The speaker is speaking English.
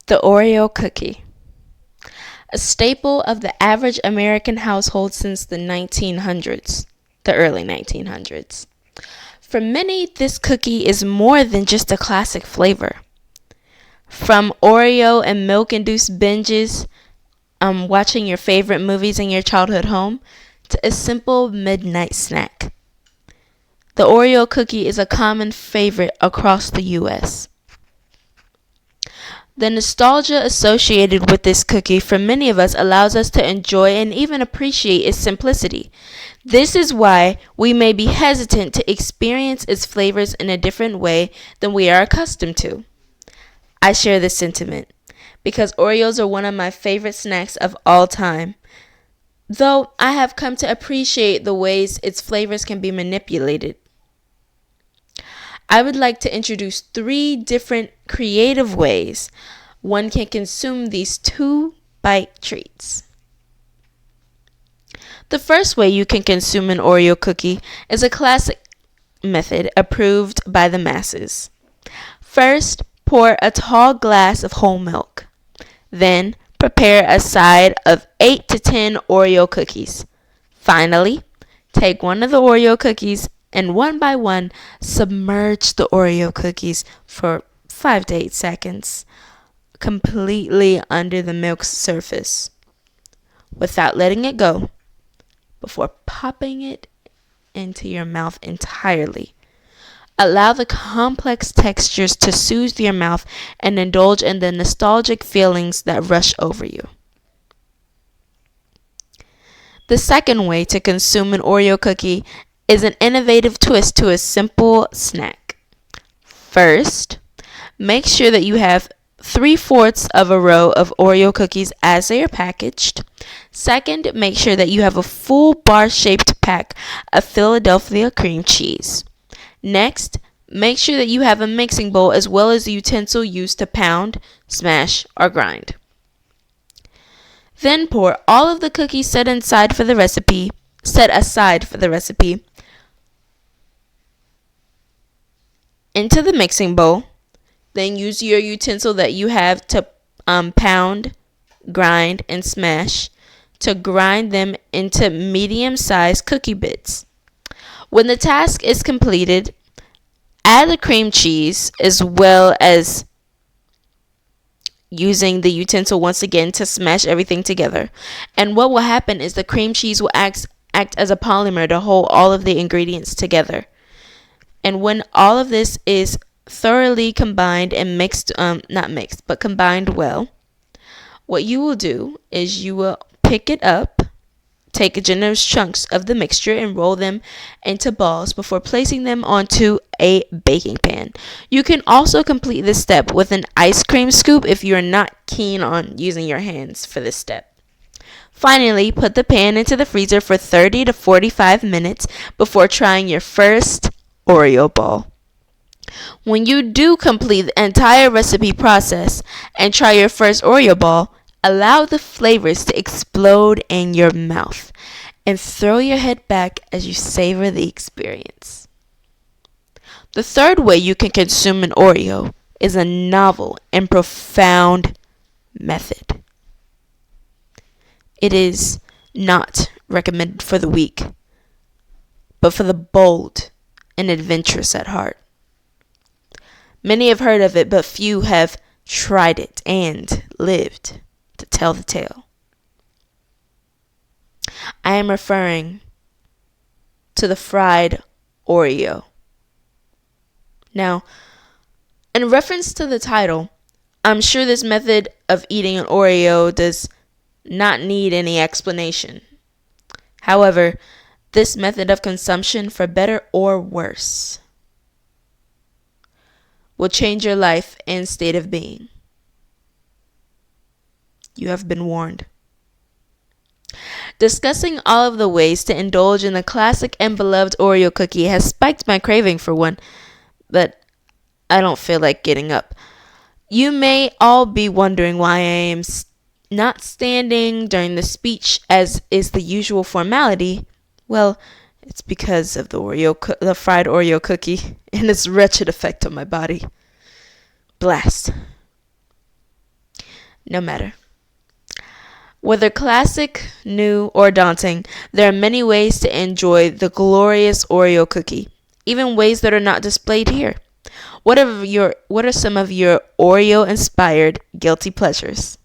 The Oreo cookie, a staple of the average American household since the early 1900s. For many, this cookie is more than just a classic flavor. From Oreo and milk-induced binges, watching your favorite movies in your childhood home, to a simple midnight snack. The Oreo cookie is a common favorite across the U.S. The nostalgia associated with this cookie for many of us allows us to enjoy and even appreciate its simplicity. This is why we may be hesitant to experience its flavors in a different way than we are accustomed to. I share this sentiment because Oreos are one of my favorite snacks of all time, though I have come to appreciate the ways its flavors can be manipulated. I would like to introduce 3 different creative ways one can consume these 2-bite treats. The first way you can consume an Oreo cookie is a classic method approved by the masses. First, pour a tall glass of whole milk. Then, prepare a side of 8 to 10 Oreo cookies. Finally, take one of the Oreo cookies and one by one submerge the Oreo cookies for 5 to 8 seconds completely under the milk's surface without letting it go before popping it into your mouth entirely. Allow the complex textures to soothe your mouth and indulge in the nostalgic feelings that rush over you. The second way to consume an Oreo cookie is an innovative twist to a simple snack. First, make sure that you have 3/4 of a row of Oreo cookies as they are packaged. Second, make sure that you have a full bar-shaped pack of Philadelphia cream cheese. Next, make sure that you have a mixing bowl as well as the utensil used to pound, smash, or grind. Then pour all of the cookies set aside for the recipe into the mixing bowl. Then use your utensil that you have to pound, grind, and smash to grind them into medium-sized cookie bits. When the task is completed, add the cream cheese as well as using the utensil once again to smash everything together. And what will happen is the cream cheese will act as a polymer to hold all of the ingredients together. And when all of this is thoroughly combined and combined well, what you will do is you will pick it up, take generous chunks of the mixture and roll them into balls before placing them onto a baking pan. You can also complete this step with an ice cream scoop if you are not keen on using your hands for this step. Finally, put the pan into the freezer for 30 to 45 minutes before trying your first Oreo ball. When you do complete the entire recipe process and try your first Oreo ball, allow the flavors to explode in your mouth and throw your head back as you savor the experience. The third way you can consume an Oreo is a novel and profound method. It is not recommended for the weak, but for the bold and adventurous at heart. Many have heard of it, but few have tried it and lived to tell the tale. I am referring to the fried Oreo. Now, in reference to the title, I'm sure this method of eating an Oreo does not need any explanation. However, this method of consumption, for better or worse, will change your life and state of being. You have been warned. Discussing all of the ways to indulge in the classic and beloved Oreo cookie has spiked my craving for one, but I don't feel like getting up. You may all be wondering why I am not standing during the speech as is the usual formality. Well, it's because of the fried Oreo cookie and its wretched effect on my body. Blast. no matter. Whether classic, new, or daunting, there are many ways to enjoy the glorious Oreo cookie, even ways that are not displayed here. What are some of your Oreo inspired guilty pleasures?